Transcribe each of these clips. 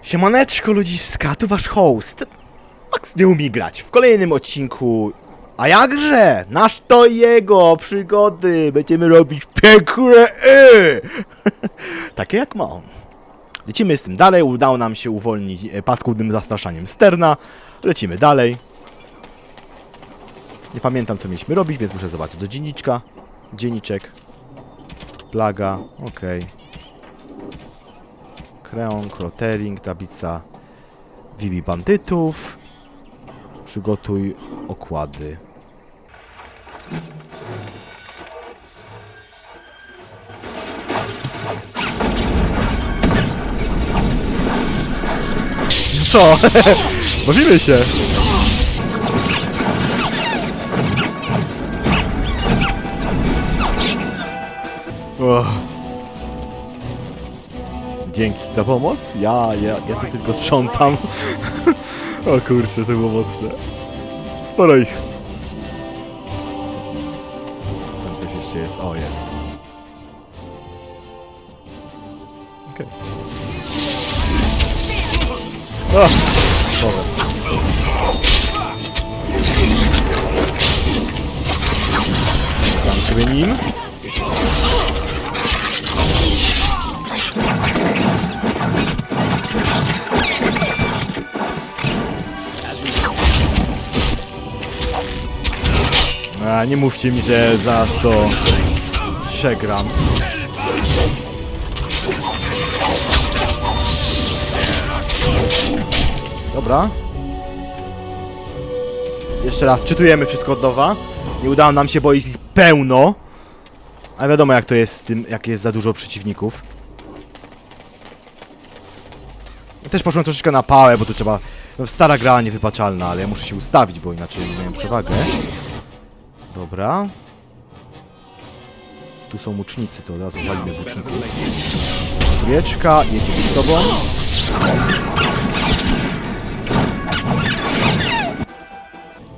Siemaneczko ludziska, tu wasz host. Max nie umie grać. W kolejnym odcinku, a jakże, nasz to jego przygody. Będziemy robić piękne takie jak ma on. Lecimy z tym dalej, udało nam się uwolnić paskudnym zastraszaniem Sterna. Lecimy dalej. Nie pamiętam co mieliśmy robić, więc muszę zobaczyć do dzienniczka. Dzienniczek. Plaga, okej. Kreon, rotering, tablica wybij bandytów. Przygotuj okłady. Co? Bawimy się! Oh. Dzięki za pomoc. Ja tu tylko sprzątam. O kurczę, to było mocne. Sporo ich. Tam ktoś jeszcze jest. O, jest. Okej. O! Dobra. Dam sobie nim. A, nie mówcie mi, że zaraz to przegram. Dobra. Jeszcze raz, czytujemy wszystko od nowa. Nie udało nam się, bo jest ich pełno. A wiadomo jak to jest z tym, jak jest za dużo przeciwników. Ja też poszłem troszeczkę na pałę, bo tu trzeba... No, stara gra niewybaczalna, ale ja muszę się ustawić, bo inaczej nie mają przewagę. Dobra. Tu są łucznicy, to od razu walimy z łuczników. Trójeczka, jedziemy z tobą.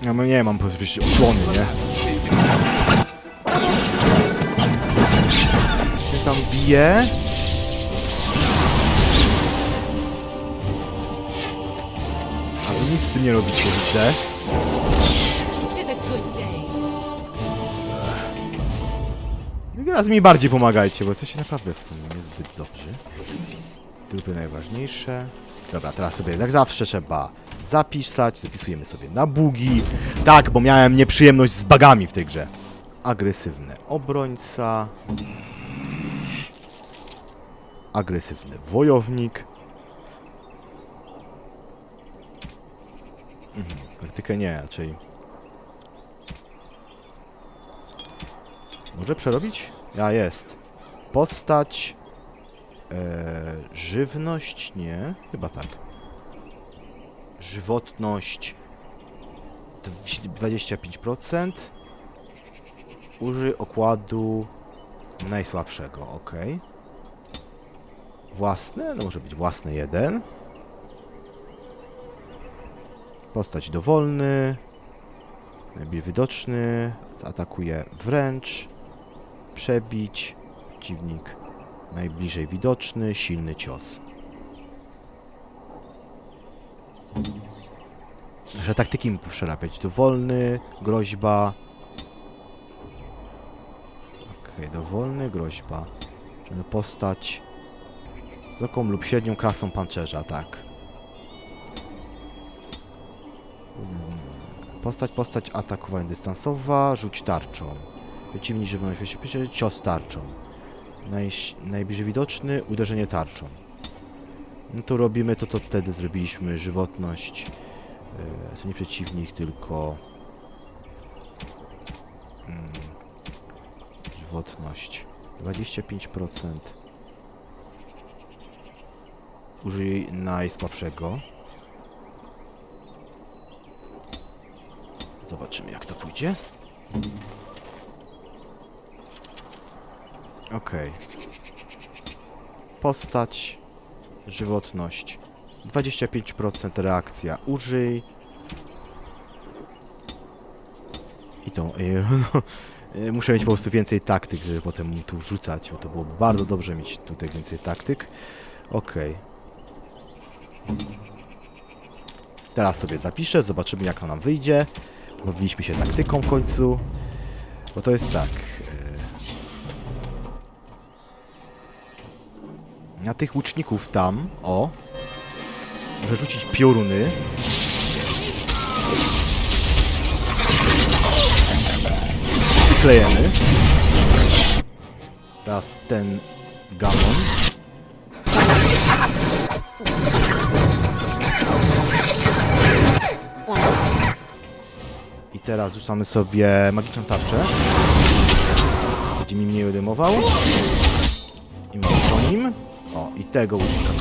Ja nie mam osłony, nie? Się tam bije. A wy nic z tym nie robicie, widzę. Teraz mi bardziej pomagajcie, bo jesteście naprawdę w tym niezbyt dobrzy. Trupy najważniejsze. Dobra, teraz sobie jak zawsze trzeba zapisać. Zapisujemy sobie na bugi. Tak, bo miałem nieprzyjemność z bugami w tej grze. Agresywny obrońca. Agresywny wojownik. Taktykę nie, raczej. Może przerobić? Ja jest. Postać. Żywność? Nie. Chyba tak. Żywotność. 25%. Użyj okładu najsłabszego. Ok. Własne? No może być własne 1. Postać dowolny. Najbardziej widoczny. Atakuje wręcz. Przebić. Przeciwnik najbliżej widoczny. Silny cios. Że taktyki przerabiać. Dowolny. Groźba. Okej, dowolny. Groźba. Czyli postać z wysoką lub średnią klasą pancerza. Tak. Postać atakowania dystansowa. Rzuć tarczą. Przeciwnik żywność, cios tarczą. Najbliżej widoczny, uderzenie tarczą. No to robimy to, co wtedy zrobiliśmy. Żywotność. To nie przeciwnik, tylko... żywotność. 25%. Użyj najsłabszego. Zobaczymy jak to pójdzie. Okej. Postać. Żywotność. 25% reakcja. Użyj. I tą... muszę mieć po prostu więcej taktyk, żeby potem tu wrzucać, bo to byłoby bardzo dobrze mieć tutaj więcej taktyk. Okej. Teraz sobie zapiszę, zobaczymy jak to nam wyjdzie. Bawiliśmy się taktyką w końcu. Bo to jest tak. Na tych łuczników tam, o. Muszę rzucić pioruny. I klejemy. Teraz ten gamon. I teraz rzucamy sobie magiczną tarczę. Będzie mi mniej odejmował. I mamy po nim. O, i tego łucznika.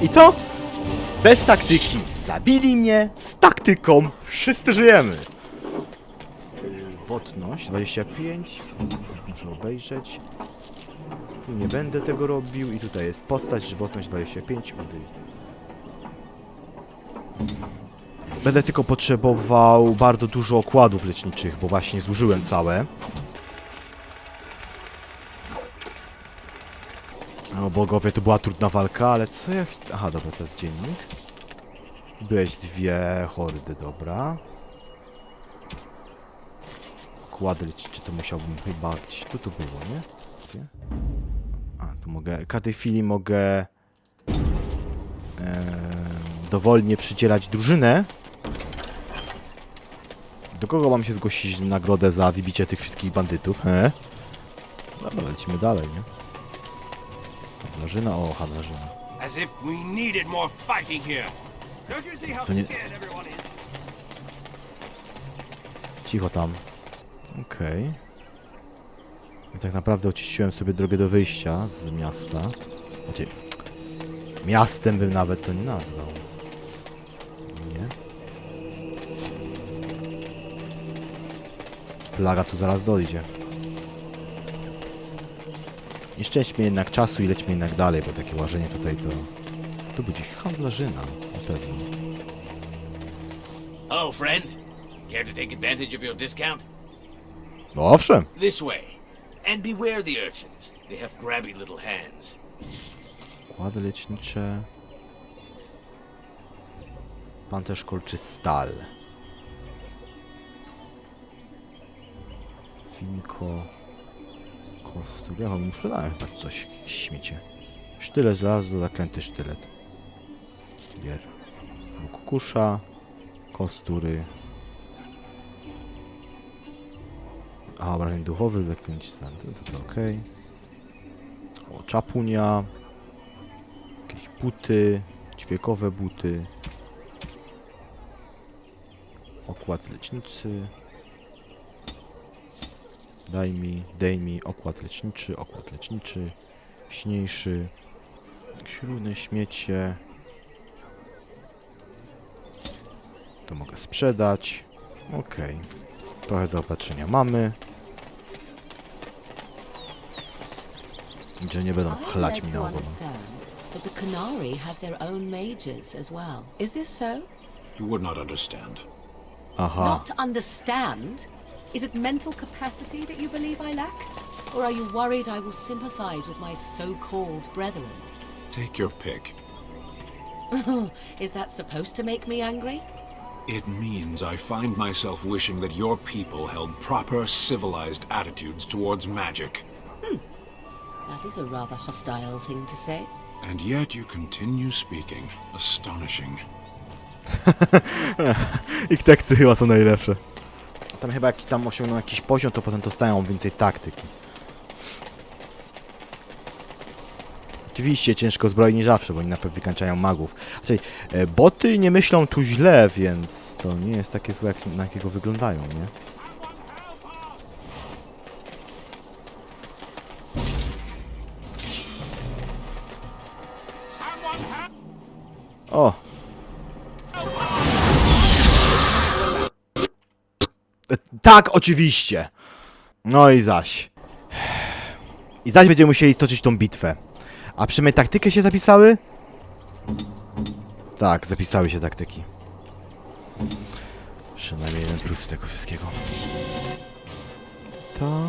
I co? Bez taktyki. Zabili mnie z taktyką. Wszyscy żyjemy. Wodność 25. Muszę obejrzeć. Tu nie będę tego robił. I tutaj jest postać, żywotność 25. Będę tylko potrzebował bardzo dużo okładów leczniczych, bo właśnie zużyłem całe. O bogowie, to była trudna walka, ale co ja... Aha, dobra, to jest dziennik. Byłeś 2 hordy, dobra. Okłady lecznicze to musiałbym chyba... Tu było, nie? A, tu mogę... Każdej chwili mogę... dowolnie przydzielać drużynę. Do kogo mam się zgłosić nagrodę za wybicie tych wszystkich bandytów? Dobra, lecimy dalej, nie? Handlarzyna? O, handlarzyna. To nie... Cicho tam. Okej. I tak naprawdę oczyściłem sobie drogę do wyjścia z miasta. Znaczy... Miastem bym nawet to nie nazwał. Nie? Plaga tu zaraz dojdzie. Nie szczęśćmy jednak czasu i lećmy jednak dalej, bo takie łażenie tutaj to... Tu będzie handlarzyna, na pewno. Oh, friend. Care to take advantage of your discount? No owszem. This way. And beware the urchins. They have grabby little hands. Kłady lecznicze. Pancerz kolczy stal. Finko. Kostur. Ja mu sprzedałem chyba coś. Śmiecie. Sztylet żelazo, zaklęty sztylet. Bier. Kukusza. Kostury. A, obrażeń duchowych, zaklęć stan. To okej. O, czapunia. Jakieś buty. Ćwiekowe buty. Okład leczniczy. Daj mi okład leczniczy. Śniejszy. Śrudne śmiecie. To mogę sprzedać. Okej. Trochę zaopatrzenia mamy. Gdzie nie będą chlać mi na ogon. But the Canary have their own mages as well. Is this so? You would not understand. Aha. Not understand? Is it mental capacity that you believe I lack? Or are you worried I will sympathize with my so-called brethren? Take your pick. Is that supposed to make me angry? It means I find myself wishing that your people held proper, civilized attitudes towards magic. That is a rather hostile thing to say. And yet you continue speaking. Astonishing. Ich teksty chyba są najlepsze. Tam chyba jak tam osiągną jakiś poziom, to potem dostają więcej taktyki. Oczywiście ciężko zbrojni zawsze, bo oni na pewno wykańczają magów. Znaczy, boty nie myślą tu źle, więc to nie jest takie złe, jak, na jakiego wyglądają, nie? O! Tak, oczywiście! No i zaś. I zaś będziemy musieli stoczyć tą bitwę. A przynajmniej taktykę się zapisały? Tak, zapisały się taktyki. Przynajmniej jeden plus z tego wszystkiego. To...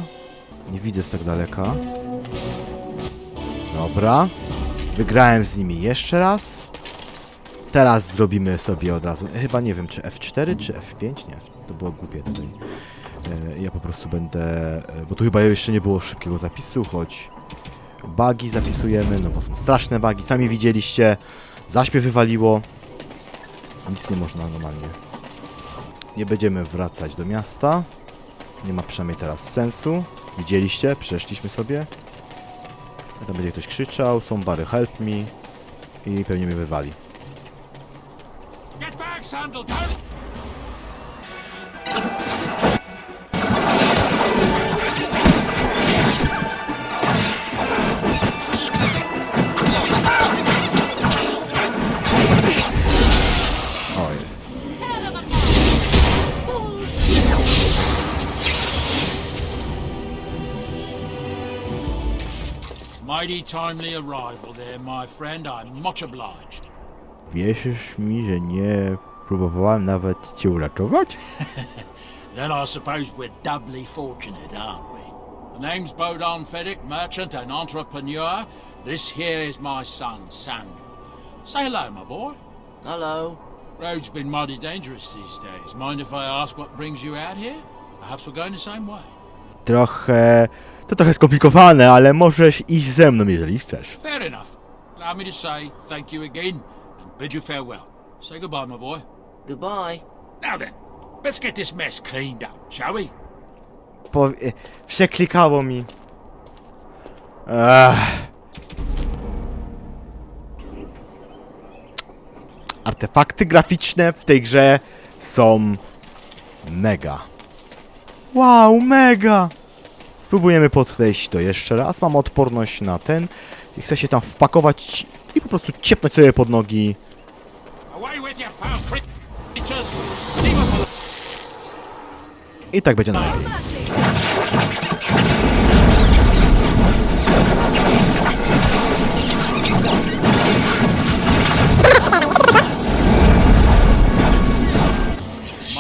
Nie widzę z tak daleka. Dobra. Wygrałem z nimi jeszcze raz. Teraz zrobimy sobie od razu... Chyba nie wiem, czy F4, czy F5? Nie, to było głupie tutaj. Ja po prostu będę... Bo tu chyba jeszcze nie było szybkiego zapisu, choć... Bugi zapisujemy, no bo są straszne bugi. Sami widzieliście. Zaśpiew wywaliło. Nic nie można normalnie. Nie będziemy wracać do miasta. Nie ma przynajmniej teraz sensu. Widzieliście? Przeszliśmy sobie. Tam będzie ktoś krzyczał. Są bary help me. I pewnie mnie wywali. Get back, Sandal! O, jest. Mighty timely arrival there, my friend. I'm much obliged. Wierzysz mi, że nie próbowałem nawet cię uratować? Then I suppose we're doubly fortunate, aren't we? The name's Bodon Fedek, merchant and entrepreneur. This here is my son, Samuel. Say hello, my boy. Hello. Road's been mighty dangerous these days. Mind if I ask what brings you out here? Perhaps we're going the same way. To trochę skomplikowane, ale możesz iść ze mną, jeżeli chcesz. Fair enough. Allow me to say thank you again and bid you farewell. Say goodbye, my boy. Goodbye. Now then, let's get this mess cleaned up, shall we? Przeklikało mi. Artefakty graficzne w tej grze są mega. Wow, mega! Spróbujemy podejść to jeszcze raz. Mam odporność na ten. I chcę się tam wpakować i po prostu ciepnąć sobie pod nogi. Away with you, foul creatures! Leave us alone. I tak będzie najlepiej.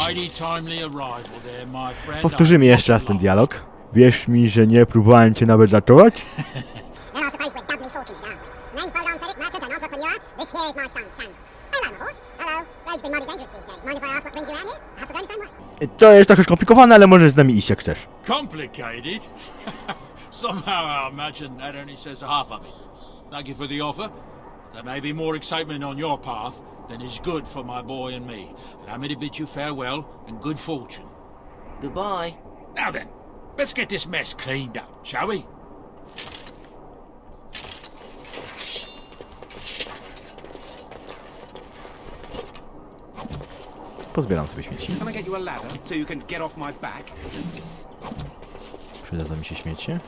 Mighty timely arrival there, my friend. Powtórzymy jeszcze raz ten dialog. Wierz mi, że nie próbowałem cię nawet ratować. Then I suppose we're doubly fortunate, aren't we? Name's Bodon Fedek, merchant and entrepreneur. This here is my son, Samuel. Say hello, my boy. Hello. Road's been mighty dangerous these days. Mind if I ask what brings you out here? I have to go the same way. To jest trochę skomplikowane, ale możesz z nami iść jak chcesz. Complicated? Somehow I imagine that only says half of it. Thank you for the offer. There may be more excitement on your path than is good for my boy and me. Allow me to bid you farewell and good fortune. Goodbye. Now then, let's get this mess cleaned up, shall we? Pozbieram sobie śmieci. Can I get you a ladder so you can get off my back? Przyda mi się śmiecie.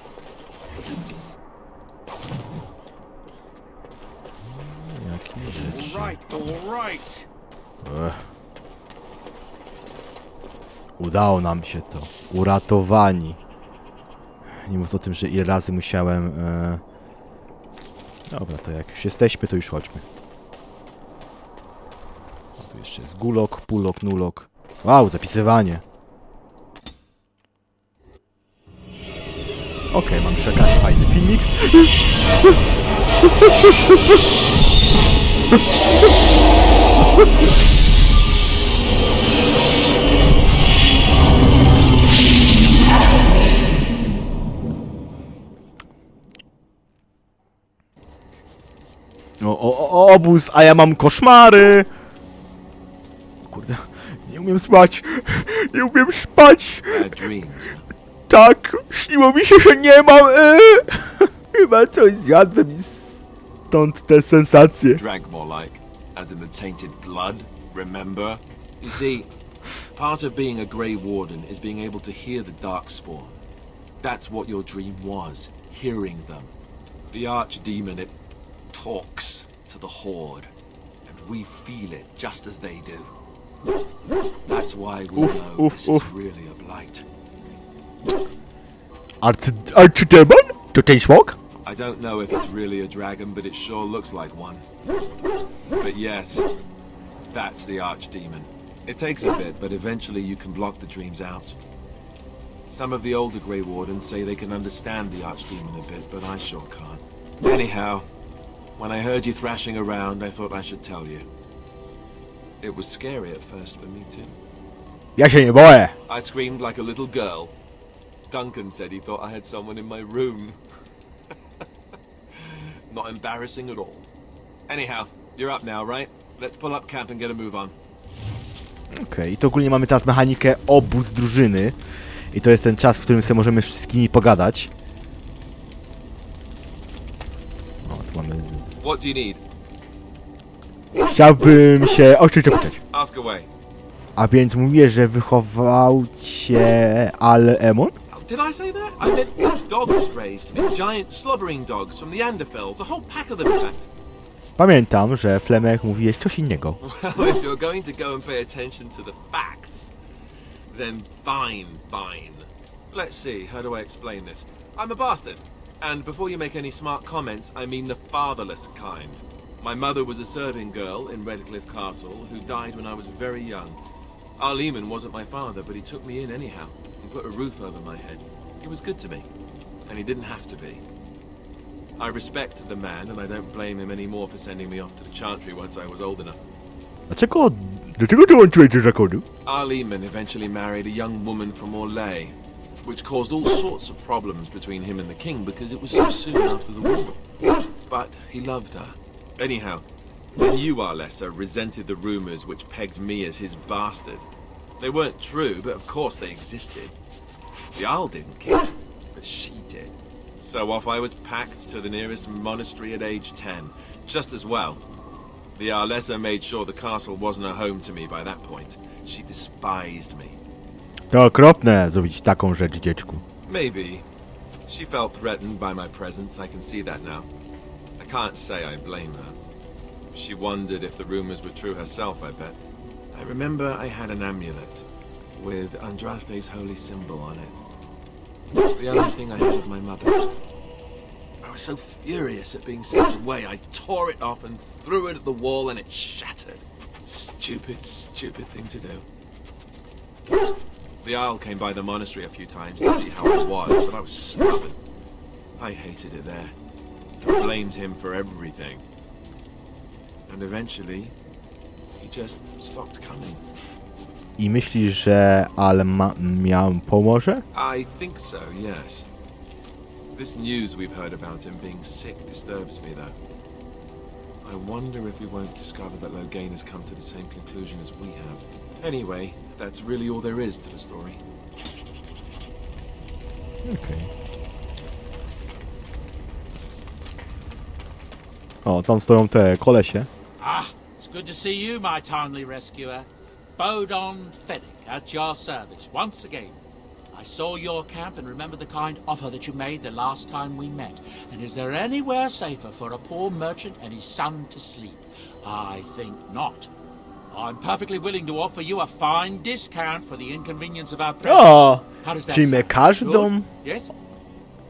Jakie rzeczy. All right. Udało nam się to. Uratowani. Nie mówiąc o tym, że ile razy musiałem... Dobra, to jak już jesteśmy, to już chodźmy. O, tu jeszcze jest gulok, pulok, nulok. Wow, zapisywanie. Okej, mam przekaz, fajny filmik. Obóz, a ja mam koszmary! Kurde, nie umiem spać! Nie umiem spać! Bad dreams. Tak, śniło mi się, że nie mam! Chyba coś zjadłem i stąd te sensacje. Drank more like, as in the tainted blood, remember? You see, part of being a Grey Warden is being able to hear the Darkspawn. That's what your dream was, hearing them. The Archdemon, it talks to the Horde, and we feel it just as they do. That's why we know this is really a blight. Archdemon? To ten smok? I don't know if it's really a dragon, but it sure looks like one. But yes, that's the Archdemon. It takes a bit, but eventually you can block the dreams out. Some of the older Grey Wardens say they can understand the Archdemon a bit, but I sure can't. Anyhow, when I heard you thrashing around, I thought I should tell you. It was scary at first for me too. Ja się nie boję. I screamed like a little girl. Duncan said he thought I had someone in my room. Not embarrassing at all. Anyhow, you're up now, right? Let's pull up camp and get a move on. Okej, i to ogólnie mamy teraz mechanikę obóz drużyny. I to jest ten czas, w którym sobie możemy z wszystkimi pogadać. O, tu mamy... What do you need? Chciałbym się o coś zapytać. Ask away. A więc mówię, że wychował cię Al-Emon? Did I say that? I meant dogs raised me. Giant slobbering dogs from the Anderfells. A whole pack of them, in fact. Pamiętam, że Flemek mówiłeś coś innego. Well, if you're going to go and pay attention to the facts, then fine. Let's see, how do I explain this? I'm a bastard. And before you make any smart comments, I mean the fatherless kind. My mother was a serving girl in Redcliffe Castle who died when I was very young. Our Lehman wasn't my father, but he took me in anyhow and put a roof over my head. He was good to me, and he didn't have to be. I respect the man, and I don't blame him anymore for sending me off to the Chantry once I was old enough. Dlaczego dołączyłeś do zakonu? Our Lehman eventually married a young woman from Orlais, which caused all sorts of problems between him and the king because it was so soon after the war. But he loved her. Anyhow, then you, Arlessa, resented the rumors which pegged me as his bastard. They weren't true, but of course they existed. The Jarl didn't care, but she did. So off I was packed to the nearest monastery at age 10, just as well. The Arlessa made sure the castle wasn't a home to me by that point. She despised me. To okropne zrobić taką rzecz, dziecku. Maybe. She felt threatened by my presence, I can see that now. I can't say I blame her. She wondered if the rumors were true herself, I bet. I remember I had an amulet with Andraste's holy symbol on it. The only thing I had of my mother. I was so furious at being sent away, I tore it off and threw it at the wall and it shattered. Stupid thing to do. The Jarl came by the monastery a few times to see how I was, but I was stubborn. I hated it there. I blamed him for everything. And eventually, he just stopped coming. I myślisz, że miał pomoże? I think so, yes. This news we've heard about him being sick disturbs me, though. I wonder if we won't discover that Loghain has come to the same conclusion as we have. Anyway, that's really all there is to the story. Okej. O, tam stoją te kolesie. It's good to see you, my timely rescuer. Bodon Fennick, at your service once again. I saw your camp and remember the kind offer that you made the last time we met. And is there anywhere safer for a poor merchant and his son to sleep? I think not. I'm perfectly willing to offer you a fine discount for the inconvenience of our presence. O! How does that Przyjmę sound? każdą. Good? Yes?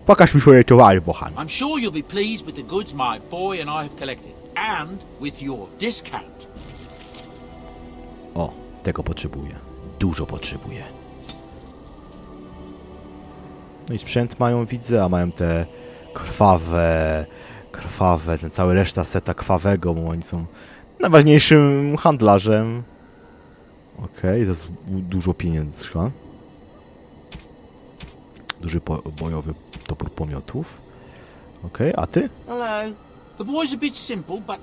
Pokaż mi swoje towary, bochan. I'm sure you'll be pleased with the goods my boy and I have collected. And with your discount. O, tego potrzebuję. Dużo potrzebuję. No i sprzęt mają, widzę, a mają te krwawe, ten cały reszta seta krwawego, bo oni są najważniejszym handlarzem. Okej, to jest dużo pieniędzy trzeba. Duży bojowy topór pomiotów. Okej, a ty? Hello. The boy's a bit simple, but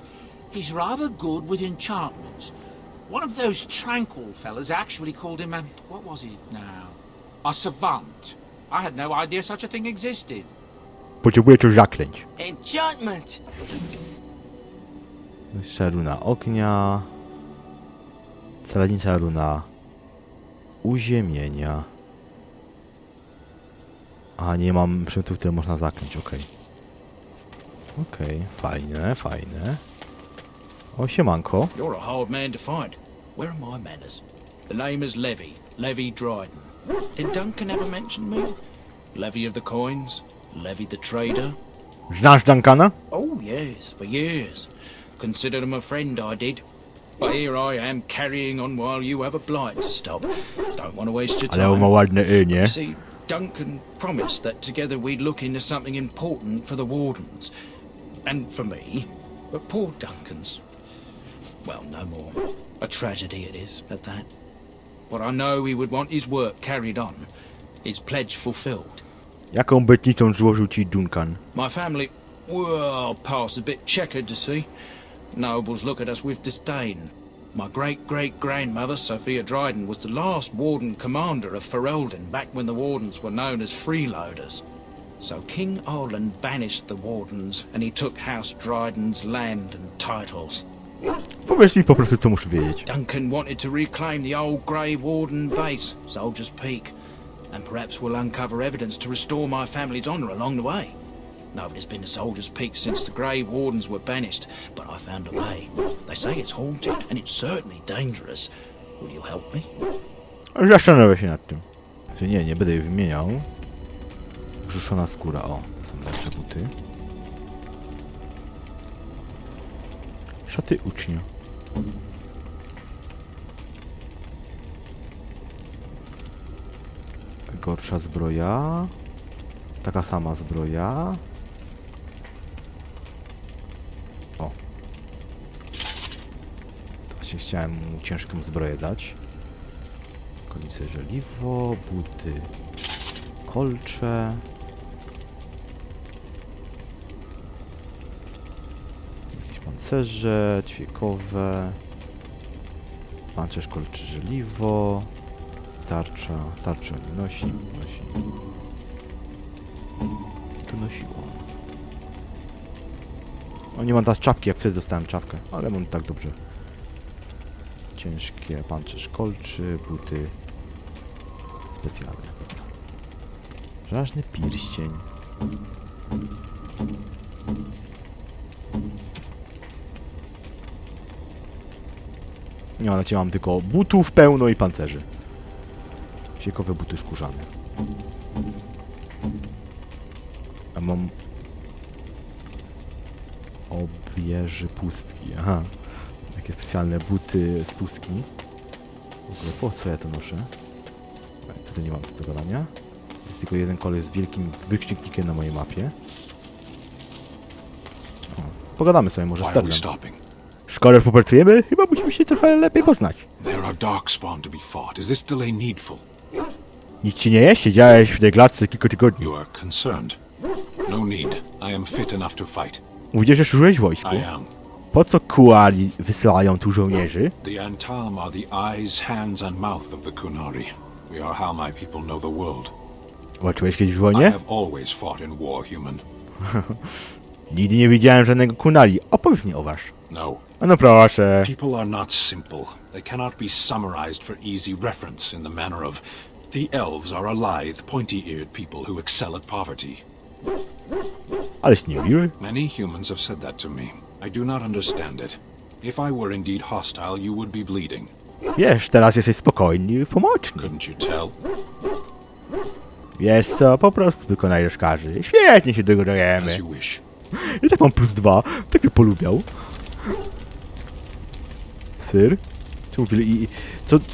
he's rather good with enchantments. One of those tranquil fellas actually called him a... what was he now? A savant. I had no idea such a thing existed. Potrzebuję coś zaklęć. Enchantment! Jeszcze runa ognia. Zasadnicza runa uziemienia. A nie mam przedmiotów, które można zakląć, okej. Okej, fajne. O, siemanko. You're a hard man to find. Where are my manners? The name is Levy Dryden. Did Duncan ever mention me? Levy of the coins, Levy the trader. Znasz Duncana? Oh yes, for years. Considered him a friend, I did. But here I am carrying on while you have a blight to stop. Don't want to waste your Ale on ma time. ładne nie? See, Duncan promised that together we'd look into something important for the Wardens. And for me. But poor Duncan's... well, no more. A tragedy it is, at that. But I know he would want his work carried on. His pledge fulfilled. Jaką obietnicą złożył ci Duncan? My family... well, past a bit checkered, to see. Nobles look at us with disdain. My great-great-grandmother, Sophia Dryden, was the last Warden commander of Ferelden back when the Wardens were known as freeloaders. So King Arlen banished the Wardens, and he took House Dryden's land and titles. Powiedz mi po prostu, co muszę wiedzieć. Duncan wanted to reclaim the old Grey Warden base, Soldier's Peak, and perhaps we'll uncover evidence to restore my family's honour along the way. Nobody's been to Soldier's Peak since the Grey Wardens were banished, but I found a way. They say it's haunted, and it's certainly dangerous. Will you help me? Zastanowię się nad tym. Nie będę jej wymieniał. Brzuszona skóra, o, są lepsze buty. Szaty ucznia. Gorsza zbroja. Taka sama zbroja. O. To właśnie chciałem mu ciężką zbroję dać. Konice żeliwo, buty kolcze. Jakieś pancerze ćwiekowe. Pancerz kolczy żeliwo. Tarcza nie nosi. Tu nosiło. O, nie mam teraz czapki, jak wtedy dostałem czapkę, ale mam tak dobrze. Ciężkie pancerz kolczy, buty specjalne. Żelazny pierścień. Nie, ale mam tylko butów pełno i pancerzy. Ciekawe buty skórzane. A mam obieży pustki. Aha. Takie specjalne buty z pustki. W ogóle po co ja to noszę? Tutaj nie mam z tego gadania. Jest tylko jeden koleś z wielkim wykrzyknikiem na mojej mapie. O, pogadamy sobie może z Sterlem. Skoro już popracujemy, chyba musimy się trochę lepiej poznać. There are darkspawn to be fought. Is this delay needful? Nic ci nie jest? Siedziałeś w tej klatce kilka tygodni. You are concerned. No need. I am fit enough to fight. Mówisz, że służyłeś w wojsku? I am. Po co Kuali wysyłają tu żołnierzy? The Antam are the eyes, hands and mouth of the Kunari. We are how my people know the world. Walczyłeś kiedyś w I wojnie? have always fought in war, human. Nigdy nie widziałem żadnego Kunari. Opowiedz mi o was. No. No proszę. People are not simple. They cannot be summarized for easy reference in the manner of the elves are a lithe, pointy-eared people who excel at poverty. Aleś nie miły. Many humans have said that to me. I do not understand it. If I were indeed hostile, you would be bleeding. Wiesz, teraz jesteś spokojny i pomocny. Couldn't you tell? Wiesz co, po prostu wykonajesz każdy. Świetnie się dogadujemy. As you wish. I tak mam +2. Tak by polubiał. Syr? Czemu tyle i...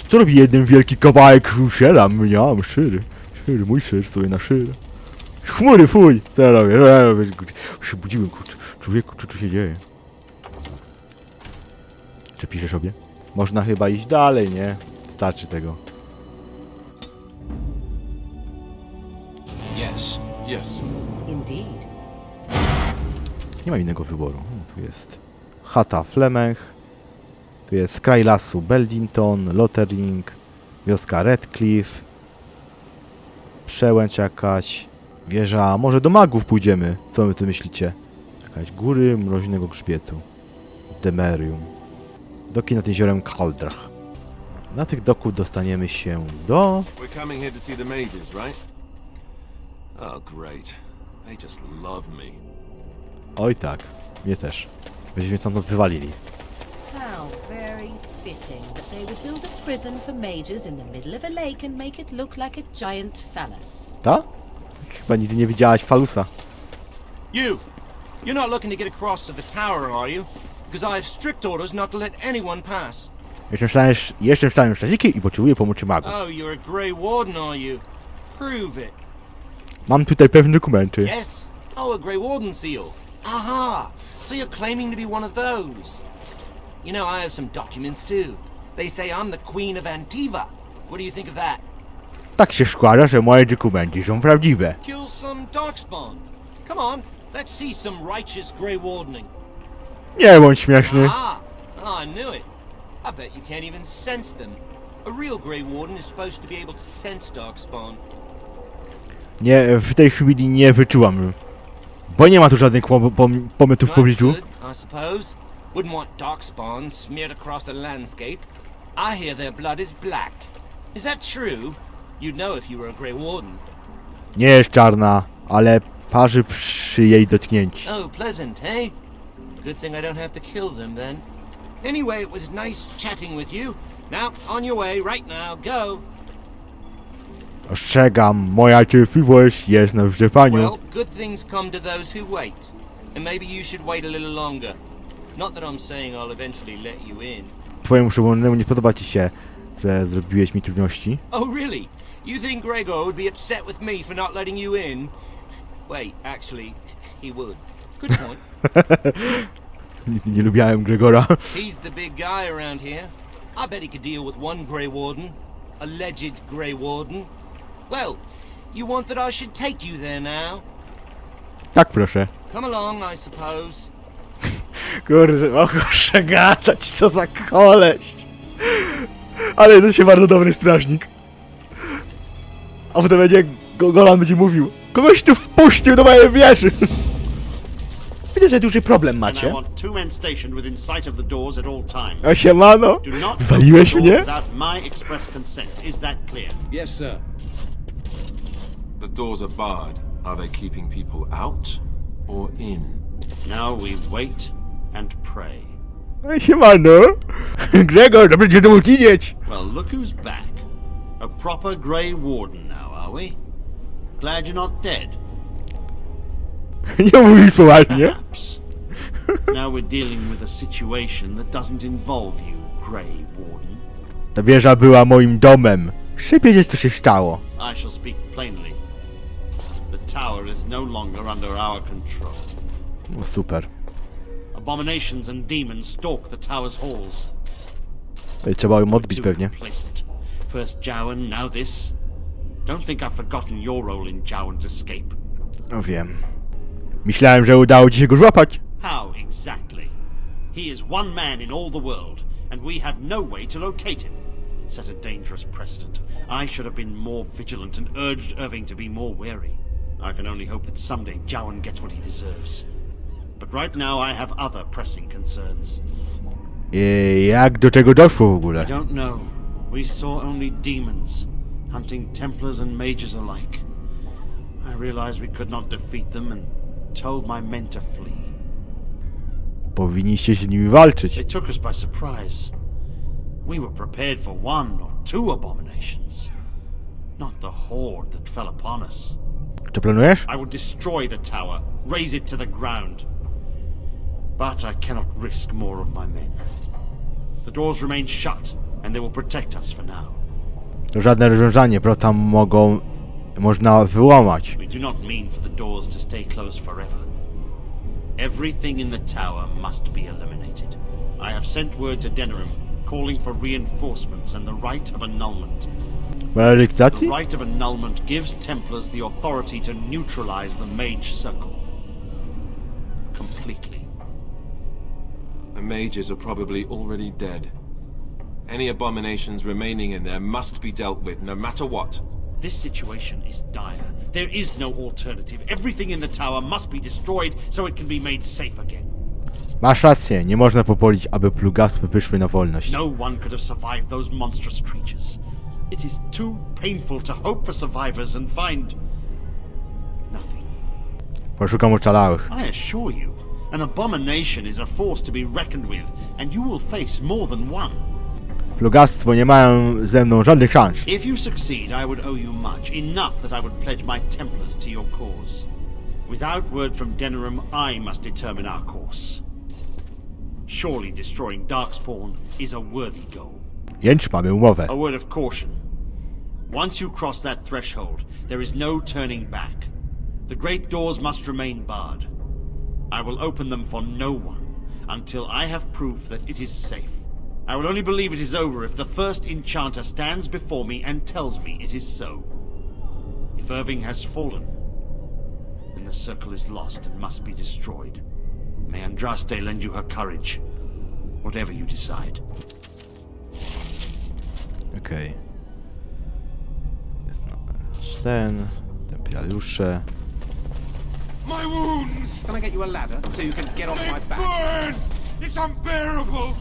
Co robi jeden wielki kawałek szera? Ja mam szyr. Szyr, mój szyr sobie na szyr. Chmury, fuj! Co ja robię? Już się budziłem, kurczę. Człowieku, co tu się dzieje? Czy piszesz sobie? Można chyba iść dalej, nie? Starczy tego. Yes. Yes. Indeed. Nie ma innego wyboru. Tu jest chata Flemech. Tu jest skraj lasu Beldington, Lothering, wioska Redcliffe, przełęcz jakaś, wieża, może do magów pójdziemy. Co wy tu myślicie? Jakaś góry mroźnego grzbietu. Demerium. Doki nad jeziorem Caldrach. Na tych doków dostaniemy się do... We're coming here to see the mages, right? Oh, great. They just love me. Oj tak, mnie też. Będziemy stąd wywalili. How very fitting that they would build a prison for mages in the middle of a lake and make it look like a giant phallus. Ta? Chyba nigdy nie widziałaś falusa. You! You're not looking to get across to the tower, are you? because I have strict orders not to let anyone pass. Jestem w stanie strażnikiem i potrzebuję pomocy magów. Oh, you're a Grey Warden, are you? Prove it. Mam tutaj pewne dokumenty. Yes. Oh, a Grey Warden seal. Aha! So you're claiming to be one of those. You know, I have some documents too. They say I'm the Queen of Antiva. What do you think of that? Tak się składa, że moje dokumenty są prawdziwe. Kill some darkspawn. Come on, let's see some righteous Grey Wardening. Nie bądź śmieszny. Ah, I knew it. I bet you can't even sense them. A real Grey Warden is supposed to be able to sense darkspawn. Nie, w tej chwili nie wyczułam. Bo nie ma tu żadnych pomysłów w pobliżu. I suppose. Wouldn't want darkspawn smeared across the landscape. I hear their blood is black. Is that true? You'd know if you were a Grey Warden. Nie jest czarna, ale parzy przy jej dotknięciu. Oh, pleasant, eh? Good thing I don't have to kill them then. Anyway, it was nice chatting with you. Now, on your way, right now, go. Ostrzegam, moja cierpliwość jest na wyczerpaniu. Well, good things come to those who wait. And maybe you should wait a little longer. Not that I'm saying I'll eventually let you in. Twojemu przewodnemu nie podoba ci się, że zrobiłeś mi trudności? Oh, really? You think Gregor would be upset with me for not letting you in? Wait, actually, he would. Good point. Nigdy nie lubiałem Gregora. He's the big guy around here. I bet he could deal with one Grey Warden. Alleged Grey Warden. Well, you want that I should take you there now? Tak, proszę. Come along, I suppose. Kurde, mogę gadać, co za koleś. Ale to się bardzo dobry strażnik. A potem będzie, Golan będzie mówił: kogoś tu wpuścił do mojej wieży. Widzę, że duży problem macie. O siemano, waliłeś mnie? Yes, sir. The doors are barred. Are they keeping people out or in? Now we wait and pray. O siemano. Gregor, dobrze cię tu widzieć. Well, look who's back. A proper Grey Warden now, are we? Glad you're not dead. Nie mówisz poważnie. Perhaps. Now we're dealing with a situation that doesn't involve you, Grey Warden. Ta wieża była moim domem. Chcę wiedzieć, co się stało. I shall speak plainly. The tower is no longer under our control. No super. Abominations and demons stalk the tower's halls. Trzeba ją odbić pewnie. Complacent. First Jowan, now this. Don't think I've forgotten your role in Jowan's escape. No wiem. Myślałem, że udało ci się go złapać. How exactly? He is one man in all the world, and we have no way to locate him. It set a dangerous precedent. I should have been more vigilant and urged Irving to be more wary. I can only hope that someday Jowan gets what he deserves. But right now I have other pressing concerns. Jak do tego doszło w ogóle? I don't know. We saw only demons, hunting Templars and mages alike. I realized we could not defeat them and told my men to flee. Powinniście się z nimi walczyć. They took us by surprise. We were prepared for one or two abominations, not the horde that fell upon us. Co planujesz? I will destroy the tower, raze it to the ground. But I cannot risk more of my men. The doors remain shut, and they will protect us for now. To żadne rozwiązanie, bo tam można wyłamać. We do not mean for the doors to stay closed forever. Everything in the tower must be eliminated. I have sent word to Denerim, calling for reinforcements and the right of annulment. Realizacji? The right of annulment gives Templars the authority to neutralize the Mage Circle. Completely. The mages are probably already dead. Any abominations remaining in there must be dealt with, no matter what. This situation is dire. There is no alternative. Everything in the tower must be destroyed so it can be made safe again. Masz rację, nie można popolić, aby plugastwy wyszły na wolność. No one could have survived those monstrous creatures. It is too painful to hope for survivors and find nothing. Poszukam ocalałych. I assure you, an abomination is a force to be reckoned with, and you will face more than one. Plugastwo nie mają ze mną żadnych szans. If you succeed, I would owe you much, enough that I would pledge my Templars to your cause. Without word from Denerim, I must determine our course. Surely destroying Darkspawn is a worthy goal. Jęcz, mamy umowę. A word of caution. Once you cross that threshold, there is no turning back. The great doors must remain barred. I will open them for no one until I have proof that it is safe. I will only believe it is over if the first enchanter stands before me and tells me it is so. If Irving has fallen, then the circle is lost and must be destroyed. May Andraste lend you her courage, whatever you decide. Okej. Jest nasz ten templiariusze. My wounds! Can I get you a ladder so you can get off my back? Burn! It's unbearable!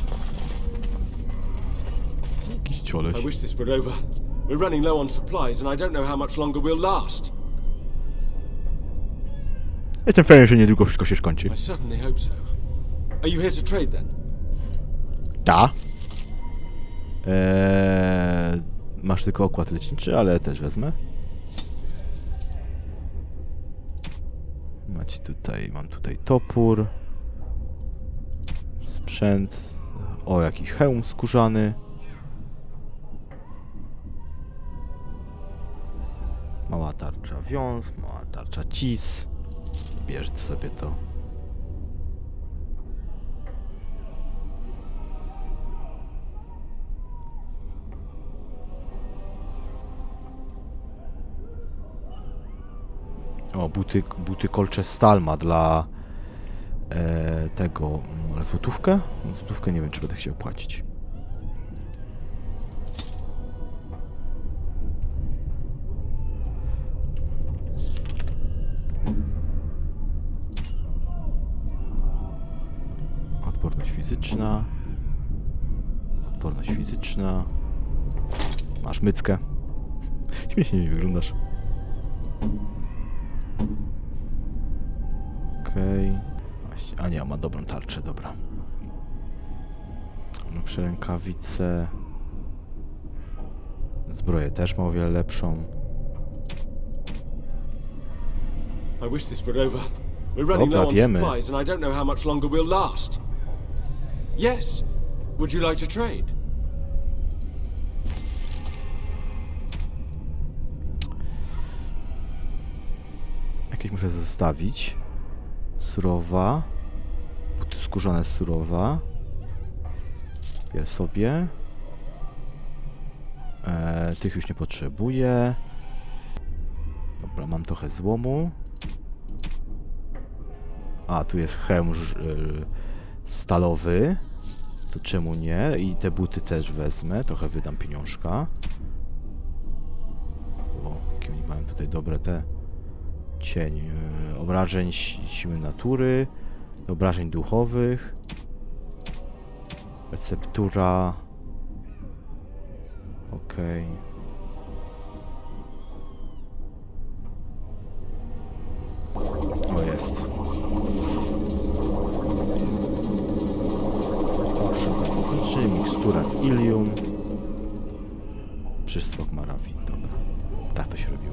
Jakiś cioleś. I wish this were over. We're running low on supplies and I don't know how much longer we'll last. Jestem pewien, że niedługo wszystko się skończy. I certainly hope so. Are you here to trade then? Da. Masz tylko okład leczniczy, ale też wezmę. Macie tutaj, mam tutaj topór. Sprzęt. O, jakiś hełm skórzany. Mała tarcza wiąz, mała tarcza cis. Bierz sobie to. O, buty kolcze Stalma dla tego. Złotówkę? Złotówkę nie wiem, czy będę chciał płacić. Odporność fizyczna. Odporność fizyczna. Masz myckę. Śmiesznie mi wyglądasz. Okej. Właśnie, a nie, ma dobrą tarczę, dobra. Lepsze rękawice. Zbroję też ma o wiele lepszą. I wish this were over. We're running low on supplies and I don't know how much longer we'll last. Yes. Would you like to trade? Jakieś muszę zostawić. Surowa. Buty skórzane surowa. Bier sobie. Tych już nie potrzebuję. Dobra, mam trochę złomu. A, tu jest hełm stalowy. To czemu nie? I te buty też wezmę. Trochę wydam pieniążka. O, jakie oni mają tutaj dobre te... Cień obrażeń siły natury, obrażeń duchowych, receptura, okej. O, jest. Poszedł ochotniczy, mikstura z ilium, przystok marawi, dobra. Tak to się robiło.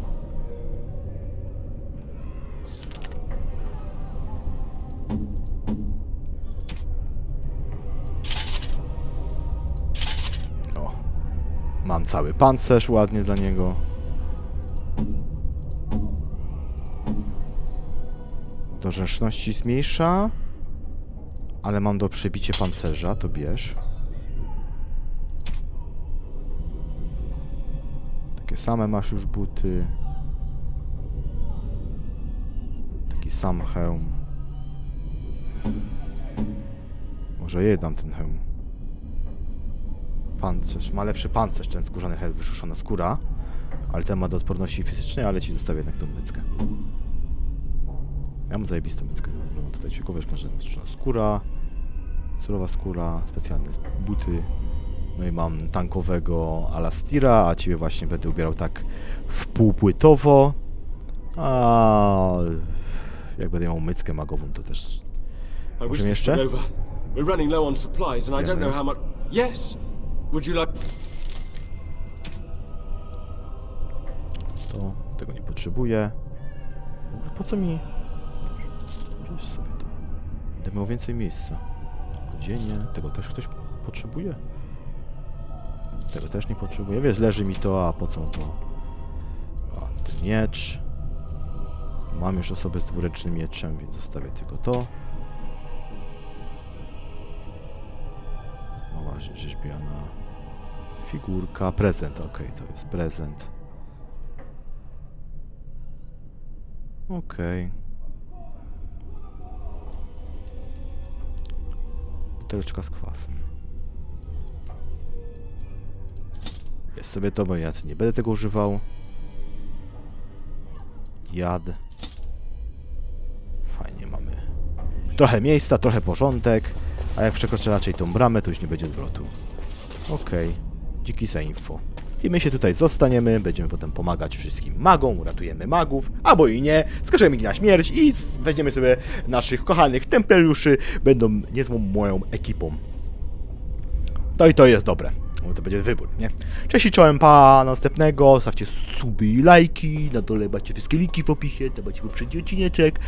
Mam cały pancerz ładnie dla niego. Do zręczności zmniejsza. Ale mam do przebicia pancerza, to bierz. Takie same masz już buty. Taki sam hełm. Może je dam ten hełm. Pancerz, ma lepszy pancerz, ten skórzany hełm, wyszuszona skóra. Ale ten ma do odporności fizycznej, ale ci zostawię jednak tą myckę. Ja mam zajebistą myckę. No, tutaj ciekawe, że wyszuszona skóra. Surowa skóra, specjalne buty. No i mam tankowego Alastira, a ciebie właśnie będę ubierał tak wpółpłytowo. A jak będę miał myckę magową, to też... Możemy jeszcze? We're running low on supplies and I don't know how much... Yes! Would you like... To tego nie potrzebuję. Po co mi... Bierz sobie to. Będę miał więcej miejsca. codzienie. Tego też ktoś potrzebuje? Tego też nie potrzebuję. Wiesz, leży mi to, a po co to? O, ten miecz. Mam już osobę z dwuręcznym mieczem, więc zostawię tylko to. Mała rzeźbiona figurka. Prezent, okej, to jest prezent. Okej. Buteleczka z kwasem. Jest sobie to, bo ja nie będę tego używał. Jad. Fajnie mamy. Trochę miejsca, trochę porządek. A jak przekroczę raczej tą bramę, to już nie będzie odwrotu. Okej. Dzięki za info. I my się tutaj zostaniemy, będziemy potem pomagać wszystkim magom, uratujemy magów, albo i nie, skażemy ich na śmierć i weźmiemy sobie naszych kochanych templariuszy, będą niezłą moją ekipą. No i to jest dobre, bo to będzie wybór, nie? Cześć i czołem, pa, następnego, stawcie suby i lajki, na dole macie wszystkie linki w opisie, to macie poprzedni odcineczek,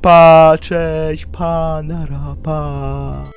pa, cześć, pa, nara, pa.